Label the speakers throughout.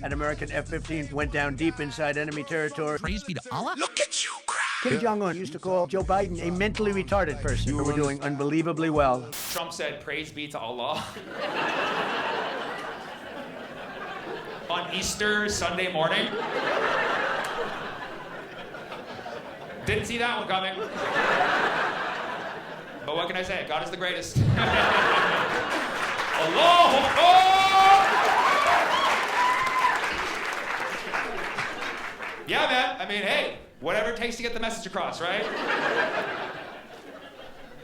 Speaker 1: An American F-15 went down deep inside enemy territory.
Speaker 2: Praise be to Allah.
Speaker 3: Look at you, crap.
Speaker 1: Kim Jong-un used to call Joe Biden a mentally retarded person. You were doing unbelievably well.
Speaker 4: Trump said, praise be to Allah. On Easter Sunday morning. Didn't see that one coming. But what can I say? God is the greatest. Allahu Akbar! Yeah, man. I mean, hey, whatever it takes to get the message across, right?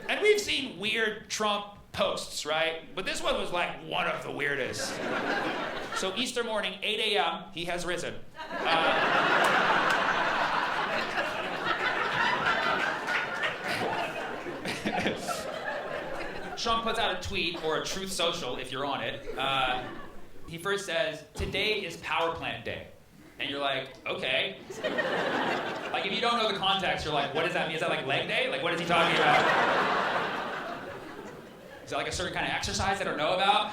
Speaker 4: And we've seen weird Trump posts, right? But this one was like one of the weirdest. So Easter morning, 8 a.m., he has risen. Trump puts out a tweet, or a Truth Social, if you're on it. He first says, today is Power Plant Day. And you're like, okay. Like, if you don't know the context, you're like, what does that mean? Is that like leg day? Like, what is he talking about? Is that like a certain kind of exercise I don't know about?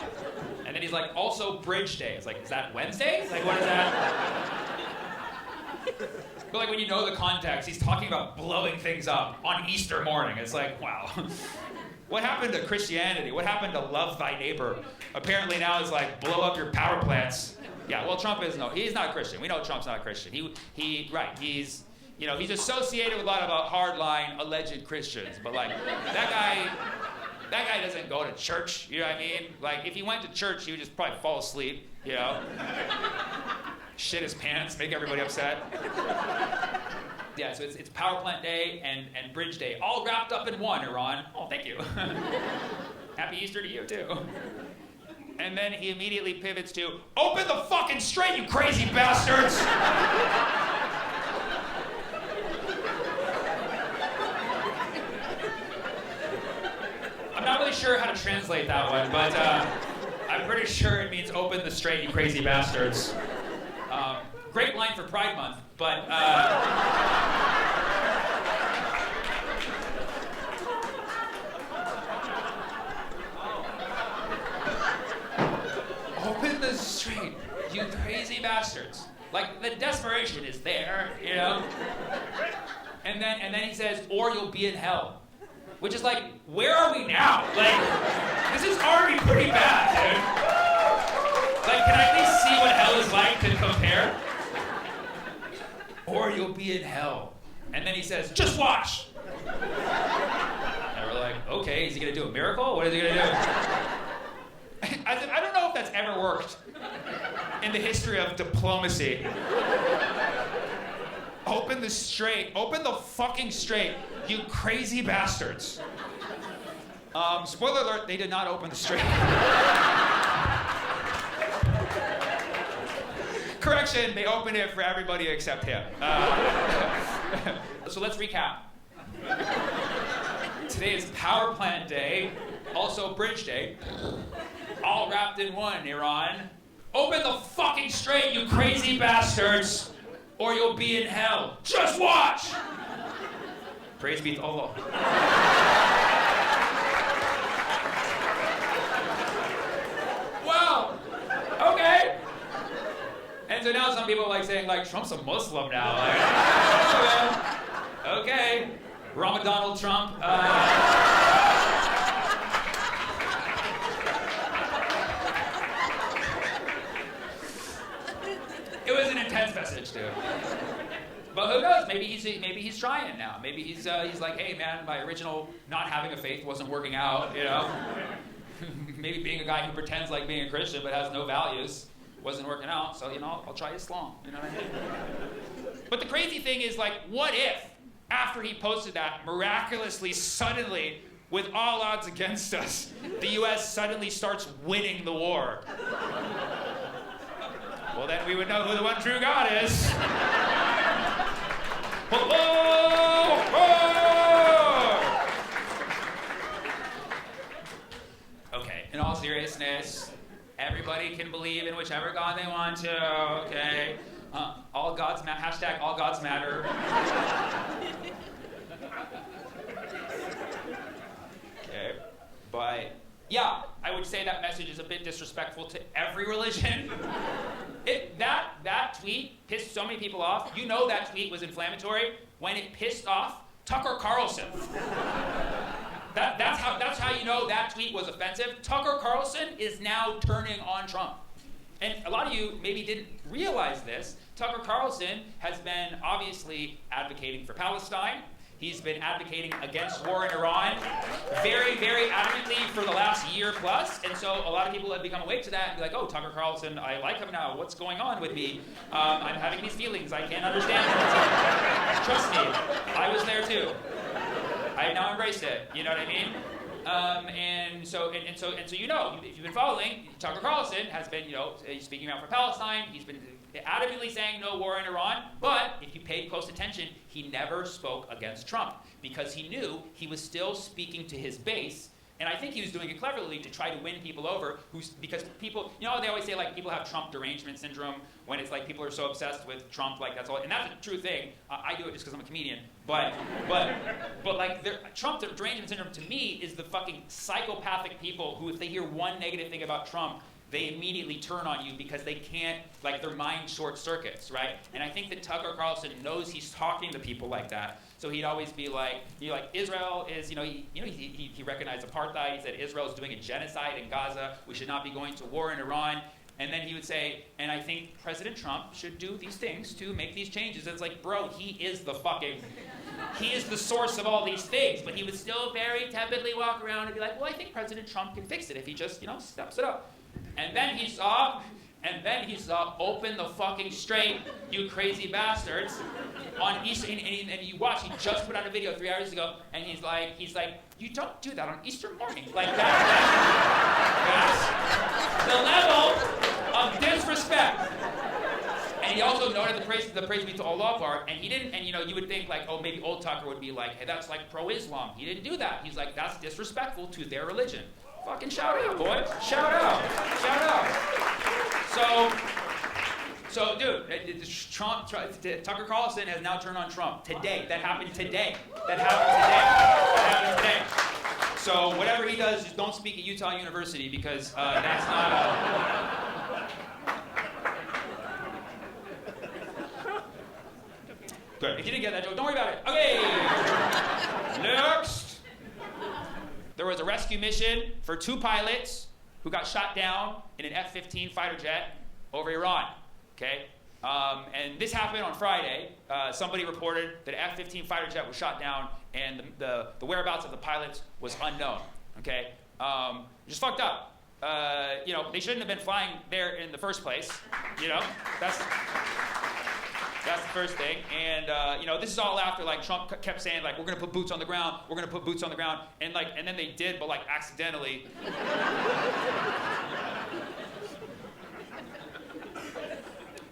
Speaker 4: And then he's like, also Bridge Day. It's like, is that Wednesday? Like, what is that? But like, when you know the context, he's talking about blowing things up on Easter morning. It's like, wow. What happened to Christianity? What happened to love thy neighbor? Apparently now it's like, blow up your power plants. Yeah, well, Trump is he's not a Christian. We know Trump's not a Christian. He's associated with a lot of hardline alleged Christians. But like, that guy doesn't go to church, you know what I mean? Like, if he went to church, he would just probably fall asleep, you know? Shit his pants, make everybody upset. Yeah, so it's Power Plant Day and Bridge Day, all wrapped up in one, Iran. Oh, thank you. Happy Easter to you, too. And then he immediately pivots to, open the fucking strait, you crazy bastards! I'm not really sure how to translate that one, but I'm pretty sure it means open the strait, you crazy bastards. Great line for Pride Month, but open the strait, you crazy bastards. Like, the desperation is there, you know? And then he says, or you'll be in hell. Which is like, where are we now? Like, this is already pretty bad, dude. Like, can I at least see what hell is like to compare? Or you'll be in hell. And then he says, just watch. And we're like, okay, is he gonna do a miracle? What is he gonna do? I don't know if that's ever worked in the history of diplomacy. Open the strait. Open the fucking strait, you crazy bastards. Spoiler alert, they did not open the strait. Correction, they opened it for everybody except him. So let's recap. Today is Power Plant Day, also Bridge Day, all wrapped in one, Iran. Open the fucking strait, you crazy bastards, or you'll be in hell. Just watch! Praise be to Allah. Wow, okay. And so now some people are like saying, like, Trump's a Muslim now. Like, okay. Ramadan Trump. It was an intense message, too. But who knows? Maybe he's trying now. Maybe he's like, hey, man, my original not having a faith wasn't working out, you know? Maybe being a guy who pretends like being a Christian but has no values wasn't working out, so, you know, I'll try Islam, you know what I mean? But the crazy thing is, like, what if, after he posted that, miraculously, suddenly, with all odds against us, the U.S. suddenly starts winning the war? Well, then we would know who the one true God is. Hello! Okay, in all seriousness, everybody can believe in whichever God they want to, okay? All gods hashtag all gods matter. Okay, but yeah, I would say that message is a bit disrespectful to every religion. That tweet pissed so many people off. You know that tweet was inflammatory when it pissed off Tucker Carlson. That's how you know that tweet was offensive. Tucker Carlson is now turning on Trump. And a lot of you maybe didn't realize this. Tucker Carlson has been obviously advocating for Palestine. He's been advocating against war in Iran very, very adamantly for the last year plus. And so a lot of people have become awake to that and be like, oh, Tucker Carlson, I like him now. What's going on with me? I'm having these feelings. I can't understand it. Trust me, I was there too. I now embraced it. You know what I mean? And so you know, if you've been following, Tucker Carlson has been, speaking out for Palestine. He's been adamantly saying no war in Iran. But if you paid close attention, he never spoke against Trump because he knew he was still speaking to his base. And I think he was doing it cleverly to try to win people over, because people, they always say like people have Trump derangement syndrome when it's like people are so obsessed with Trump, like that's all, and that's a true thing. I do it just because I'm a comedian, but like Trump derangement syndrome to me is the fucking psychopathic people who, if they hear one negative thing about Trump, they immediately turn on you because they can't, like their mind short circuits, right? And I think that Tucker Carlson knows he's talking to people like that. So he'd always be like, Israel is, he recognized apartheid. He said Israel is doing a genocide in Gaza. We should not be going to war in Iran. And then he would say, and I think President Trump should do these things to make these changes. And it's like, bro, he is the source of all these things. But he would still very tepidly walk around and be like, well, I think President Trump can fix it if he just, steps it up. And then he saw, open the fucking straight, you crazy bastards, on Easter, and you watch, he just put out a video 3 hours ago, and he's like, you don't do that on Easter morning. Like that's the level of disrespect. And he also noted the praise be to Allah part, and he didn't, and you would think like, oh, maybe old Tucker would be like, hey, that's like pro-Islam. He didn't do that. He's like, that's disrespectful to their religion. Fucking shout out, boy. Shout out. So, dude, Tucker Carlson has now turned on Trump today. That happened today. So whatever he does, just don't speak at Utah University because that's not. Good. If you didn't get that joke, don't worry about it. Okay. Next. There was a rescue mission for 2 pilots who got shot down in an F-15 fighter jet over Iran. Okay, and this happened on Friday. Somebody reported that an F-15 fighter jet was shot down, and the whereabouts of the pilots was unknown. Okay, just fucked up. They shouldn't have been flying there in the first place. That's the first thing. And this is all after like Trump kept saying like, we're gonna put boots on the ground, and then they did, but like accidentally.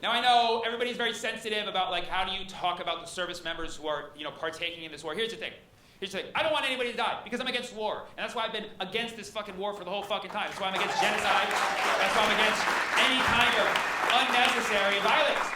Speaker 4: Now I know everybody's very sensitive about like how do you talk about the service members who are partaking in this war. Here's the thing. I don't want anybody to die because I'm against war. And that's why I've been against this fucking war for the whole fucking time. That's why I'm against genocide. That's why I'm against any kind of unnecessary violence.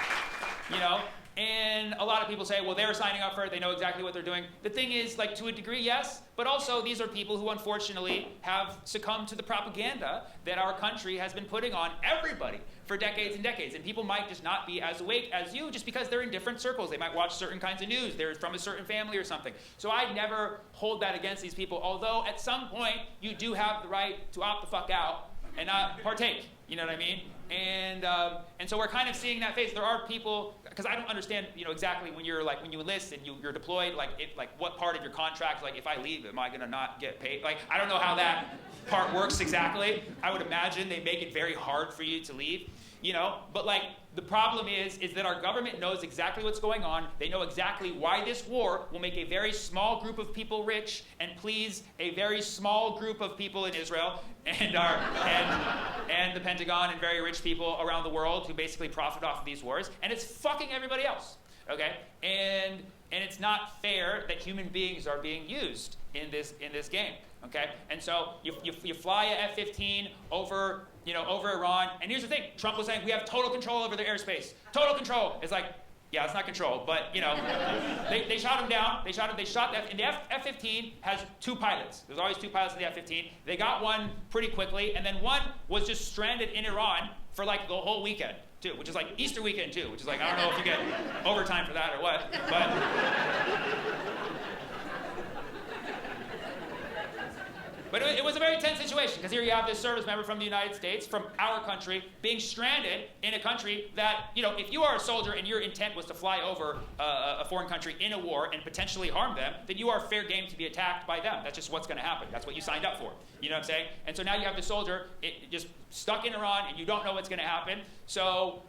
Speaker 4: And a lot of people say, well, they're signing up for it. They know exactly what they're doing. The thing is, like, to a degree, yes. But also, these are people who, unfortunately, have succumbed to the propaganda that our country has been putting on everybody for decades and decades. And people might just not be as awake as you just because they're in different circles. They might watch certain kinds of news. They're from a certain family or something. So I never hold that against these people. Although, at some point, you do have the right to opt the fuck out and not partake. You know what I mean? And so we're kind of seeing that phase. There are people, because I don't understand, exactly when you enlist and you're deployed, what part of your contract, like if I leave, am I gonna not get paid? Like I don't know how that part works exactly. I would imagine they make it very hard for you to leave, But like the problem is that our government knows exactly what's going on. They know exactly why this war will make a very small group of people rich and please a very small group of people in Israel and the Pentagon and very rich people around the world who basically profit off of these wars. And it's fucking everybody else, okay? And it's not fair that human beings are being used in this game, okay? And so you fly a F-15 over Iran, and here's the thing: Trump was saying we have total control over their airspace. Total control. It's like, Yeah, it's not controlled, but they shot him down. They shot the and the F-15 has 2 pilots. There's always 2 pilots in the F-15. They got one pretty quickly, and then one was just stranded in Iran for like the whole weekend too, which is like Easter weekend too, which is like, I don't know if you get overtime for that or what, But it was a very tense situation, because here you have this service member from the United States, from our country, being stranded in a country that, if you are a soldier and your intent was to fly over a foreign country in a war and potentially harm them, then you are fair game to be attacked by them. That's just what's going to happen. That's what you signed up for. You know what I'm saying? And so now you have the soldier just stuck in Iran, and you don't know what's going to happen. So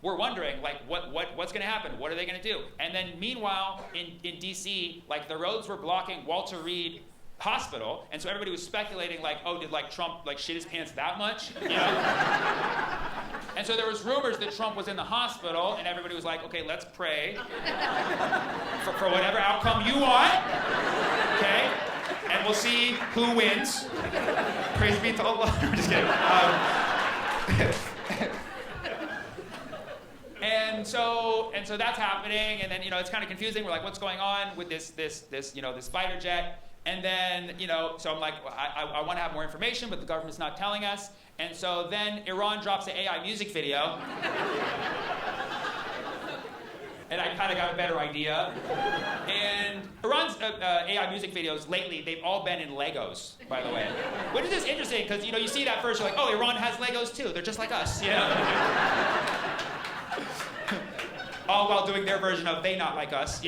Speaker 4: we're wondering, like, what's going to happen? What are they going to do? And then meanwhile, in D.C., like, the roads were blocking Walter Reed Hospital, and so everybody was speculating, like, oh, did like Trump like shit his pants that much, And so there was rumors that Trump was in the hospital, and everybody was like, okay, let's pray for whatever outcome you want, okay, and we'll see who wins. Praise be to Allah. I'm just kidding. And so that's happening, and then it's kind of confusing. We're like, what's going on with this fighter jet? And then, so I'm like, I want to have more information, but the government's not telling us. And so then Iran drops an AI music video. And I kind of got a better idea. And Iran's AI music videos lately, they've all been in Legos, by the way. Which is just interesting, because, you see that first, you're like, oh, Iran has Legos too. They're just like us, all while doing their version of they not like us,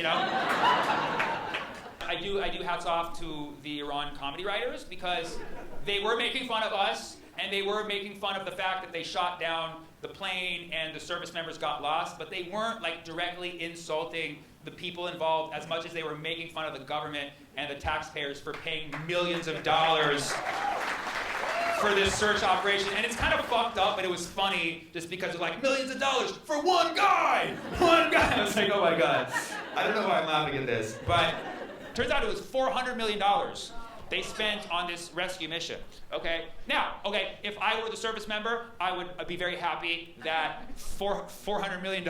Speaker 4: I do hats off to the Iran comedy writers, because they were making fun of us, and they were making fun of the fact that they shot down the plane and the service members got lost, but they weren't like directly insulting the people involved as much as they were making fun of the government and the taxpayers for paying millions of dollars for this search operation. And it's kind of fucked up, but it was funny just because of like millions of dollars for one guy! One guy! I was like, oh my God. I don't know why I'm laughing at this, but turns out it was $400 million they spent on this rescue mission, okay? Now, if I were the service member, I would be very happy that $400 million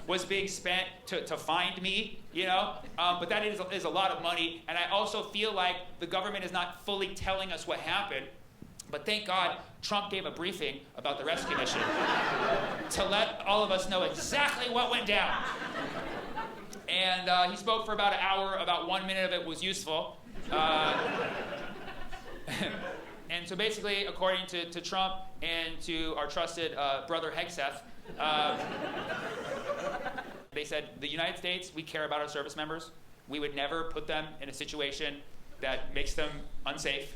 Speaker 4: was being spent to find me, but that is a lot of money, and I also feel like the government is not fully telling us what happened. But thank God Trump gave a briefing about the rescue mission to let all of us know exactly what went down. And he spoke for about an hour. About 1 minute of it was useful. And so basically, according to Trump and to our trusted brother Hegseth, they said, the United States, we care about our service members. We would never put them in a situation that makes them unsafe,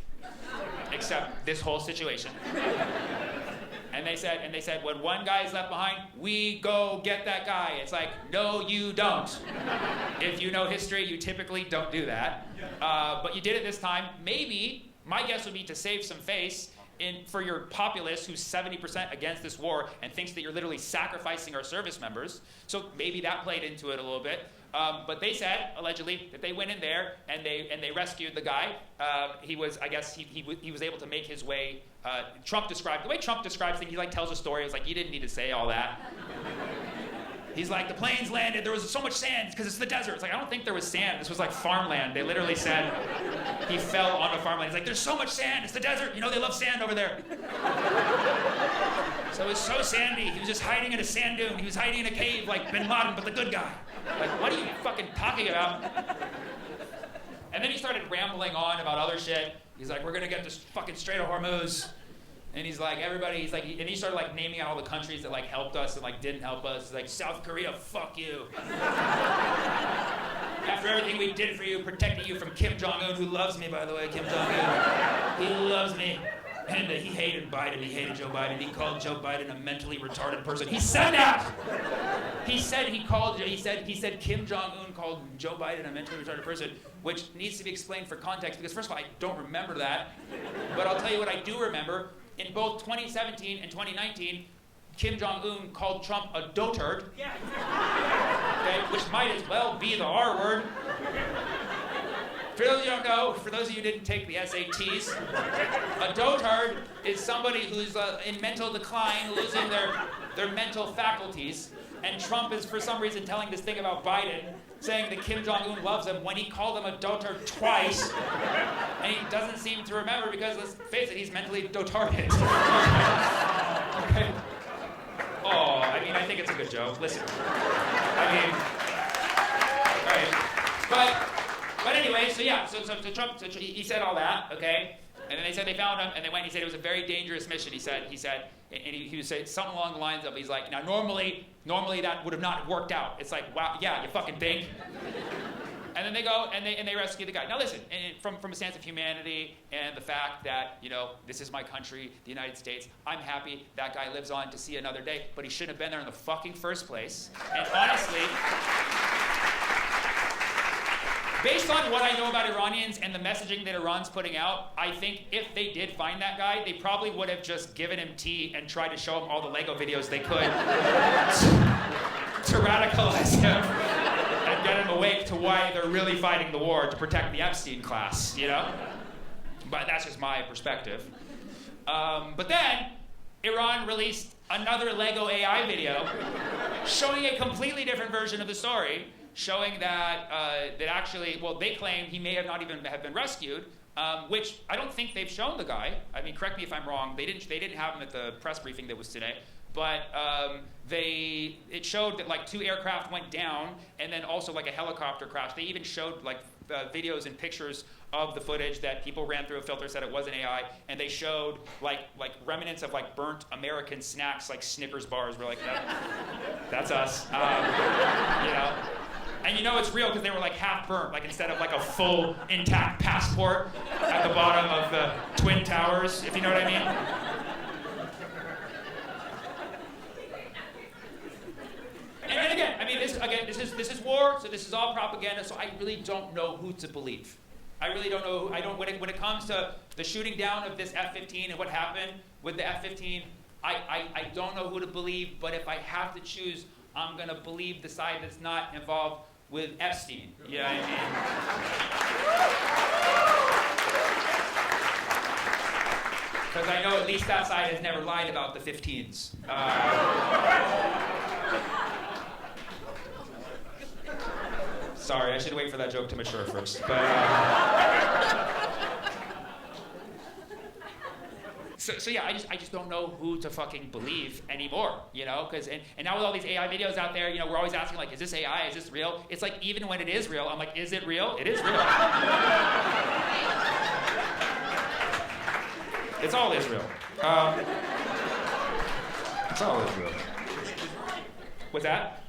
Speaker 4: except this whole situation. And they said, when one guy is left behind, we go get that guy. It's like, no, you don't. If you know history, you typically don't do that. But you did it this time. Maybe, my guess would be to save some face for your populace who's 70% against this war and thinks that you're literally sacrificing our service members. So maybe that played into it a little bit. But they said, allegedly, that they went in there and they rescued the guy. He was able to make his way. The way Trump describes things, he like tells a story. It's like, you didn't need to say all that. He's like, the planes landed, there was so much sand because it's the desert. It's like, I don't think there was sand. This was like farmland. They literally said he fell on a farmland. He's like, there's so much sand, it's the desert. They love sand over there. So it was so sandy. He was just hiding in a sand dune. He was hiding in a cave like Bin Laden, but the good guy. Like, what are you fucking talking about? And then he started rambling on about other shit. He's like, we're gonna get this fucking Strait of Hormuz. And he's like, and he started like naming out all the countries that like helped us and like didn't help us. He's like, South Korea, fuck you. After everything we did for you, protecting you from Kim Jong-un, who loves me, by the way, Kim Jong-un. He loves me. And he hated Biden, he hated Joe Biden. He called Joe Biden a mentally retarded person. He said that! He said Kim Jong-un called Joe Biden a mentally retarded person, which needs to be explained for context, because first of all, I don't remember that. But I'll tell you what I do remember. In both 2017 and 2019, Kim Jong-un called Trump a dotard, okay, which might as well be the R word. For those of you who don't know, for those of you who didn't take the SATs, a dotard is somebody who's in mental decline, losing their their mental faculties. And Trump is, for some reason, telling this thing about Biden, saying that Kim Jong-un loves him when he called him a dotard twice. And he doesn't seem to remember because, let's face it, he's mentally dotarded. Okay. Oh, I mean, I think it's a good joke. Listen. I mean, right. But anyway, so yeah, so Trump, he said all that, okay? And then they said they found him, and they went, he said it was a very dangerous mission, he said, and he would say something along the lines of, he's like, now normally that would have not worked out. It's like, wow, yeah, you fucking think? And then they go and they rescue the guy. Now listen, and from a stance of humanity and the fact that, you know, this is my country, the United States, I'm happy that guy lives on to see another day, but he shouldn't have been there in the fucking first place. And honestly, based on what I know about Iranians and the messaging that Iran's putting out, I think if they did find that guy, they probably would have just given him tea and tried to show him all the Lego videos they could to radicalize him and get him awake to why they're really fighting the war to protect the Epstein class, you know? But that's just my perspective. But then, Iran released another Lego AI video showing a completely different version of the story, showing that that actually, well, they claim he may have not even have been rescued, which I don't think they've shown the guy. I mean, correct me if I'm wrong. They didn't have him at the press briefing that was today. But it showed that like 2 aircraft went down, and then also like a helicopter crashed. They even showed like videos and pictures of the footage that people ran through a filter, said it wasn't AI, and they showed like remnants of like burnt American snacks, like Snickers bars. We're like, that's us, you know. And you know it's real because they were like half burnt, like instead of like a full intact passport at the bottom of the Twin Towers, if you know what I mean. And again, I mean, this is war, so this is all propaganda. So I really don't know who to believe. I really don't know. When it comes to the shooting down of this F-15 and what happened with the F-15, I don't know who to believe. But if I have to choose, I'm gonna believe the side that's not involved with Epstein. You know what I mean? Because I know at least that side has never lied about the 15s. Sorry, I should wait for that joke to mature first. But, So yeah, I just don't know who to fucking believe anymore, you know? And now with all these AI videos out there, you know, we're always asking like, is this AI? Is this real? It's like even when it is real, I'm like, is it real? It is real. It's all Israel. It's all Israel. What's that?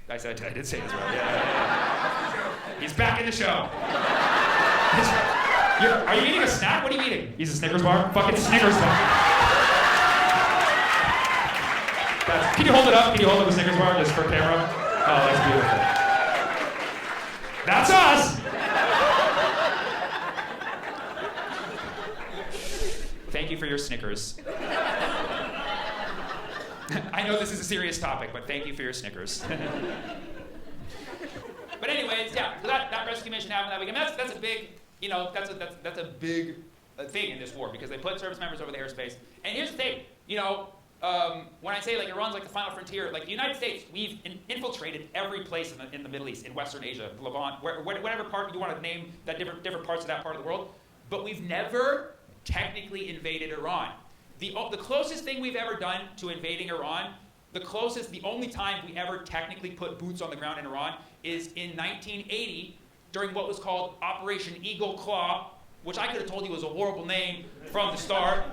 Speaker 4: I did say Israel. Yeah. He's back in the show. Are you eating a snack? What are you eating? He's a Snickers bar? Fucking Snickers bar. Can you hold it up? Can you hold up the Snickers bar just for camera? Oh, that's beautiful. That's us! Thank you for your Snickers. I know this is a serious topic, but thank you for your Snickers. But anyways, yeah, so that rescue mission happened that week. And that's a big, you know, that's a big thing in this war because they put service members over the airspace. And here's the thing, you know, when I say like Iran's like the final frontier, like the United States, we've infiltrated every place in the Middle East, in Western Asia, Levant, whatever part you want to name, that different parts of that part of the world. But we've never technically invaded Iran. The closest thing we've ever done to invading Iran, the only time we ever technically put boots on the ground in Iran is in 1980 during what was called Operation Eagle Claw, which I could have told you was a horrible name from the start.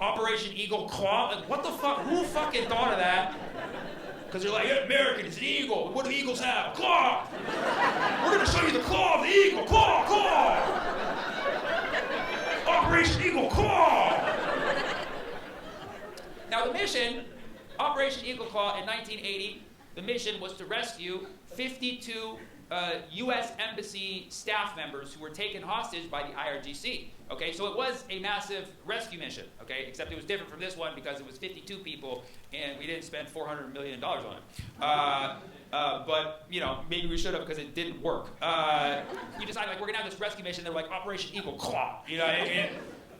Speaker 4: Operation Eagle Claw? Like, what the fuck? Who fucking thought of that? Because they're like, yeah, American, it's an eagle. What do eagles have? A claw! We're going to show you the claw of the eagle. Claw! Claw! Operation Eagle Claw! Now the mission, Operation Eagle Claw in 1980, the mission was to rescue 52 U.S. Embassy staff members who were taken hostage by the IRGC. Okay, so it was a massive rescue mission, okay, except it was different from this one because it was 52 people and we didn't spend $400 million on it. But, you know, maybe we should have because it didn't work. You decide, like, we're going to have this rescue mission. They're like, Operation Eagle Claw. You know what I mean?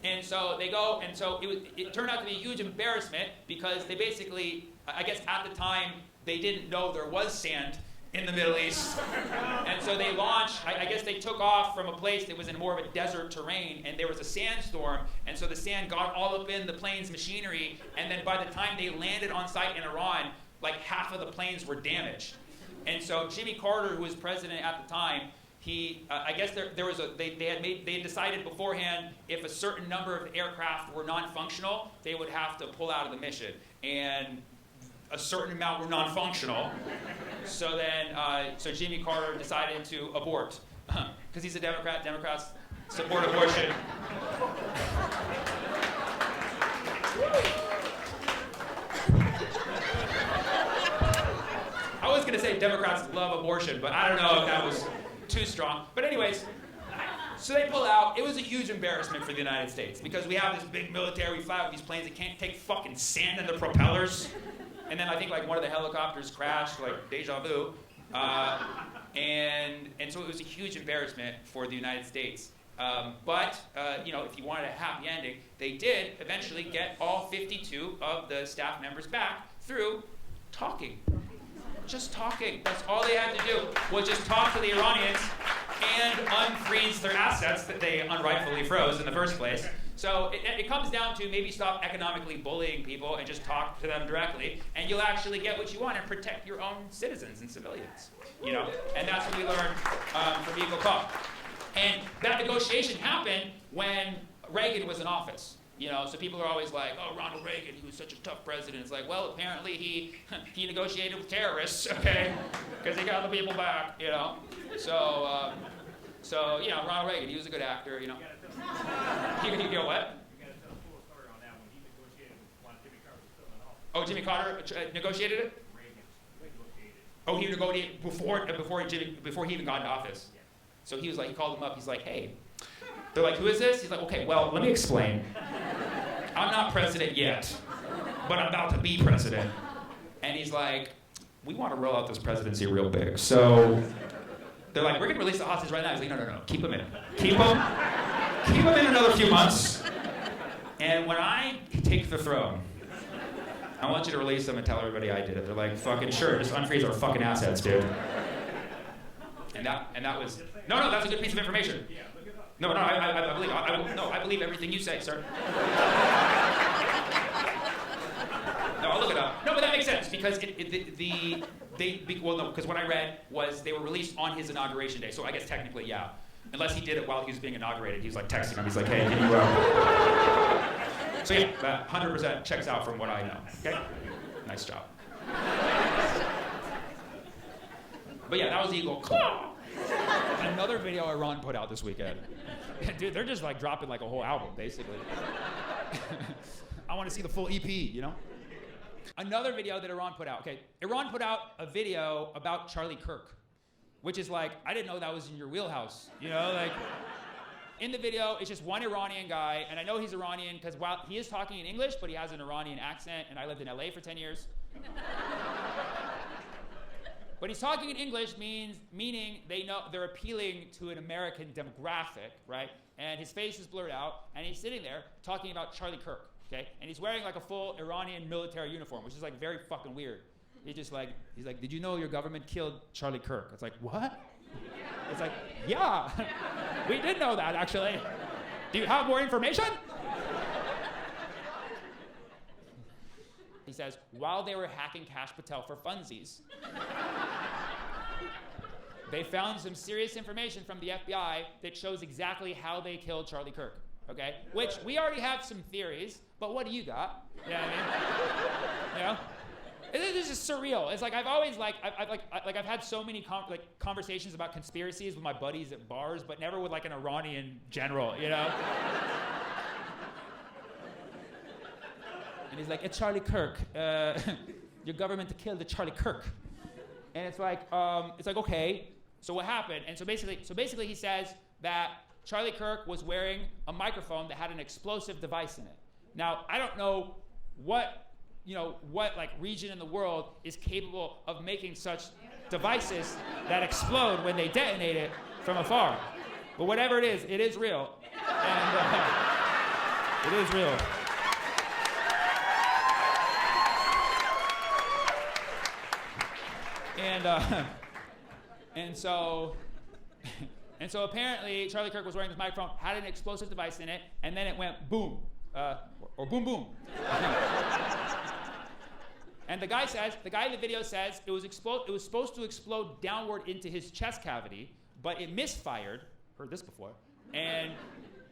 Speaker 4: And so they go, and so it turned out to be a huge embarrassment because they basically, I guess at the time, they didn't know there was sand in the Middle East. And so they launched, I guess they took off from a place that was in more of a desert terrain, and there was a sandstorm, and so the sand got all up in the plane's machinery, and then by the time they landed on site in Iran, like half of the planes were damaged. And so Jimmy Carter, who was president at the time, I guess they had decided beforehand if a certain number of aircraft were non-functional, they would have to pull out of the mission, and a certain amount were non-functional. So then, so Jimmy Carter decided to abort because he's a Democrat. Democrats support abortion. I was gonna say Democrats love abortion, but I don't know if that was too strong. But anyways, so they pull out. It was a huge embarrassment for the United States because we have this big military, we fly with these planes that can't take fucking sand in the propellers. And then I think like one of the helicopters crashed, like deja vu. And so it was a huge embarrassment for the United States. But if you wanted a happy ending, they did eventually get all 52 of the staff members back through talking. Just talking. That's all they had to do was just talk to the Iranians and unfreeze their assets that they unrightfully froze in the first place. So it comes down to maybe stop economically bullying people and just talk to them directly, and you'll actually get what you want and protect your own citizens and civilians. And that's what we learned from Eagle Cup. And that negotiation happened when Reagan was in office. So people are always like, oh, Ronald Reagan, he was such a tough president. It's like, well, apparently he negotiated with terrorists, okay, because he got the people back, So Ronald Reagan, he was a good actor, You go what?
Speaker 2: You got to tell a full story on that when he negotiated while Jimmy Carter was still in office.
Speaker 4: Oh, Jimmy Carter negotiated it?
Speaker 2: Reagan negotiated.
Speaker 4: Oh, he negotiated before he even got into office.
Speaker 2: Yeah.
Speaker 4: So he called them up. He's like, hey. They're like, who is this? He's like, okay, well, let me explain. I'm not president yet, but I'm about to be president. And he's like, we want to roll out this presidency real big. So they're like, we're going to release the hostage right now. He's like, no, keep him in. Keep him in another few months. And when I take the throne, I want you to release them and tell everybody I did it. They're like, fucking sure, just unfreeze our fucking assets, dude. And that was, no, that's a good piece of information. No, I believe everything you say, sir. No, I'll look it up. No, but that makes sense because because what I read was they were released on his inauguration day. So I guess technically, yeah. Unless he did it while he was being inaugurated. He was like texting him. He's like, hey, can you... So yeah, that 100% checks out from what I know. Okay? Nice job. But yeah, that was Eagle Claw. Another video Iran put out this weekend. Dude, they're just like dropping like a whole album, basically. I want to see the full EP, Another video that Iran put out. Okay, Iran put out a video about Charlie Kirk, which is like, I didn't know that was in your wheelhouse, In the video, it's just one Iranian guy, and I know he's Iranian because while he is talking in English, but he has an Iranian accent, and I lived in LA for 10 years. But he's talking in English meaning they know they're appealing to an American demographic, right? And his face is blurred out, and he's sitting there talking about Charlie Kirk, okay? And he's wearing like a full Iranian military uniform, which is like very fucking weird. He's like, did you know your government killed Charlie Kirk? It's like, what? It's like, yeah, we did know that actually. Do you have more information? He says, while they were hacking Kash Patel for funsies, they found some serious information from the FBI that shows exactly how they killed Charlie Kirk, okay? Which we already have some theories, but what do you got? You know what I mean? This is surreal. It's like I've always I've had so many conversations about conspiracies with my buddies at bars, but never with like an Iranian general, And he's like, it's Charlie Kirk. Your government killed the Charlie Kirk. And it's like, okay. So what happened? And so basically he says that Charlie Kirk was wearing a microphone that had an explosive device in it. Now, I don't know what region in the world is capable of making such devices that explode when they detonate it from afar. But whatever it is real. And, It is real. And so apparently Charlie Kirk was wearing this microphone, had an explosive device in it, and then it went boom, or boom boom. And the guy in the video says it was supposed to explode downward into his chest cavity, but it misfired. Heard this before, and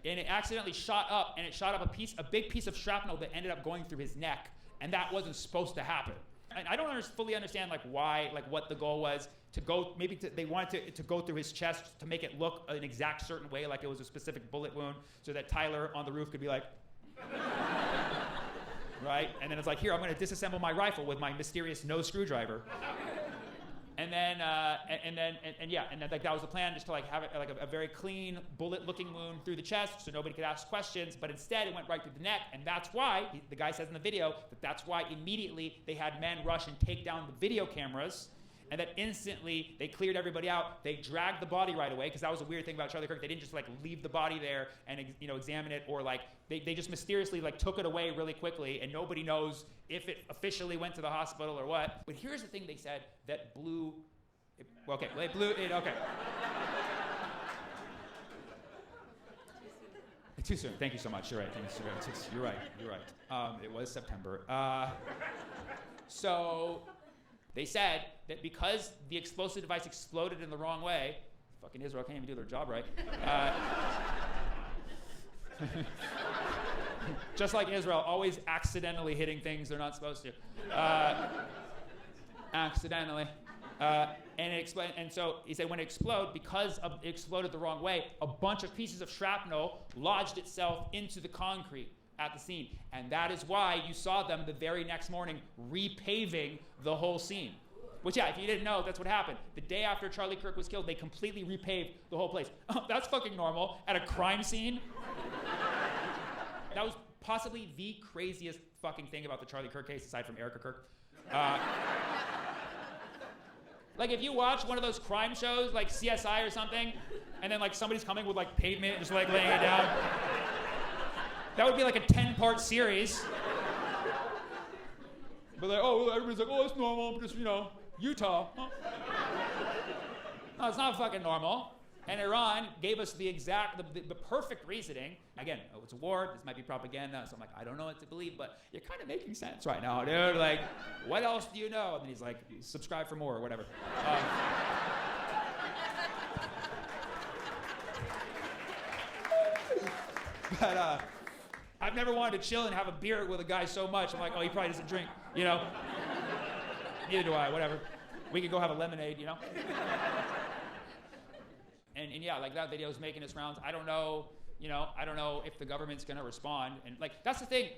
Speaker 4: it accidentally shot up, and it shot up a big piece of shrapnel that ended up going through his neck, and that wasn't supposed to happen. And I don't fully understand why, what the goal was to go. Maybe they wanted to go through his chest to make it look an exact certain way, like it was a specific bullet wound, so that Tyler on the roof could be like, right? And then it's like, here, I'm going to disassemble my rifle with my mysterious no screwdriver. And then that was the plan, just to have a very clean bullet-looking wound through the chest, so nobody could ask questions. But instead, it went right through the neck, and that's why the guy says in the video that's why immediately they had men rush and take down the video cameras, and that instantly they cleared everybody out. They dragged the body right away, because that was a weird thing about Charlie Kirk. They didn't just leave the body there and examine it, or they just mysteriously took it away really quickly, and nobody knows if it officially went to the hospital or what. But here's the thing they said that blew it. Okay, it blew it. Okay. Too soon. Thank you so much. You're right. You're right. It was September. So they said that because the explosive device exploded in the wrong way, fucking Israel can't even do their job right. Just like Israel, always accidentally hitting things they're not supposed to. Accidentally. And so he said when it exploded, because it exploded the wrong way, a bunch of pieces of shrapnel lodged itself into the concrete at the scene. And that is why you saw them the very next morning repaving the whole scene. Which, yeah, if you didn't know, that's what happened. The day after Charlie Kirk was killed, they completely repaved the whole place. That's fucking normal. At a crime scene? That was possibly the craziest fucking thing about the Charlie Kirk case, aside from Erica Kirk. If you watch one of those crime shows, like CSI or something, and then somebody's coming with pavement and just laying it down, that would be a 10-part series. But everybody's like, oh, it's normal, just, Utah. Huh? No, it's not fucking normal. And Iran gave us the perfect reasoning. Again, it's a war, this might be propaganda, so I'm I don't know what to believe, but you're kind of making sense right now, dude. What else do you know? And then he's like, subscribe for more, or whatever. But I've never wanted to chill and have a beer with a guy so much. I'm like, oh, he probably doesn't drink, Neither do I, whatever. We could go have a lemonade, And yeah, that video is making its rounds. I don't know if the government's gonna respond. And that's the thing,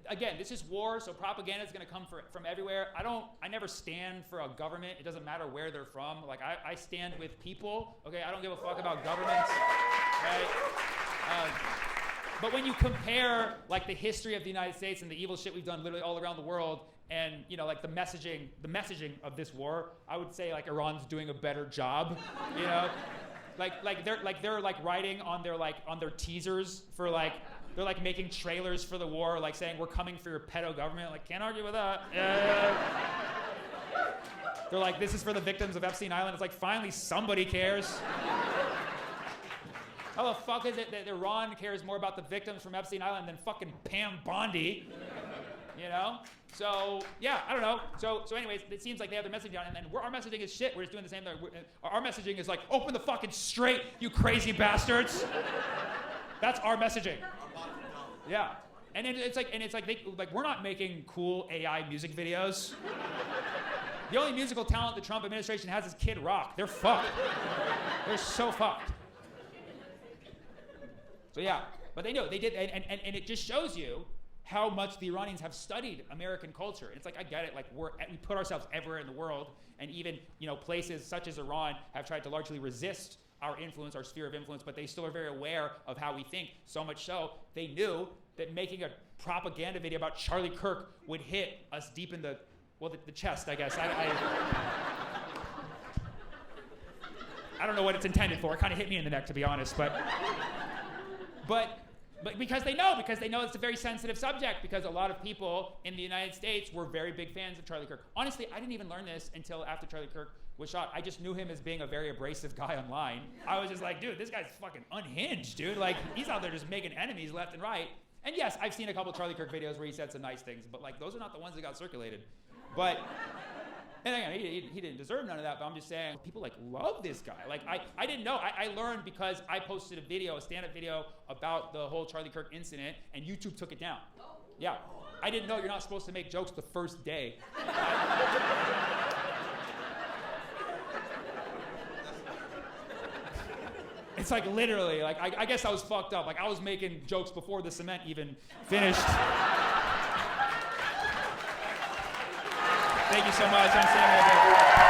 Speaker 4: again, this is war, so propaganda is gonna come from everywhere. I never stand for a government. It doesn't matter where they're from. I stand with people, okay? I don't give a fuck about governments, right? But when you compare the history of the United States and the evil shit we've done literally all around the world, and the messaging of this war, I would say Iran's doing a better job, they're writing on their teasers for they're making trailers for the war, saying we're coming for your pedo government. Can't argue with that. They're this is for the victims of Epstein Island. It's finally somebody cares. How the fuck is it that Iran cares more about the victims from Epstein Island than fucking Pam Bondi? So yeah, I don't know. So anyways, it seems like they have their messaging down, and then our messaging is shit. We're just doing the same thing. Our messaging is open the fucking straight, you crazy bastards. That's our messaging. Yeah, and it's we're not making cool AI music videos. The only musical talent the Trump administration has is Kid Rock. They're fucked. They're so fucked. So yeah, but they did, and it just shows you how much the Iranians have studied American culture. And it's I get it, we put ourselves everywhere in the world, and even, places such as Iran have tried to largely resist our influence, our sphere of influence, but they still are very aware of how we think, so much so they knew that making a propaganda video about Charlie Kirk would hit us deep in the chest, I guess. I don't know what it's intended for. It kind of hit me in the neck, to be honest, but But because they know it's a very sensitive subject, because a lot of people in the United States were very big fans of Charlie Kirk. Honestly, I didn't even learn this until after Charlie Kirk was shot. I just knew him as being a very abrasive guy online. I was just like, dude, this guy's fucking unhinged, dude. Like, he's out there just making enemies left and right. And yes, I've seen a couple Charlie Kirk videos where he said some nice things, but like, those are not the ones that got circulated. But, and again, he didn't deserve none of that, but I'm just saying, people like love this guy. Like, I didn't know. I learned because I posted a stand-up video about the whole Charlie Kirk incident, and YouTube took it down. Yeah. I didn't know you're not supposed to make jokes the first day. It's like literally, like I guess I was fucked up. Like, I was making jokes before the cement even finished. Thank you so much. I'm Sam.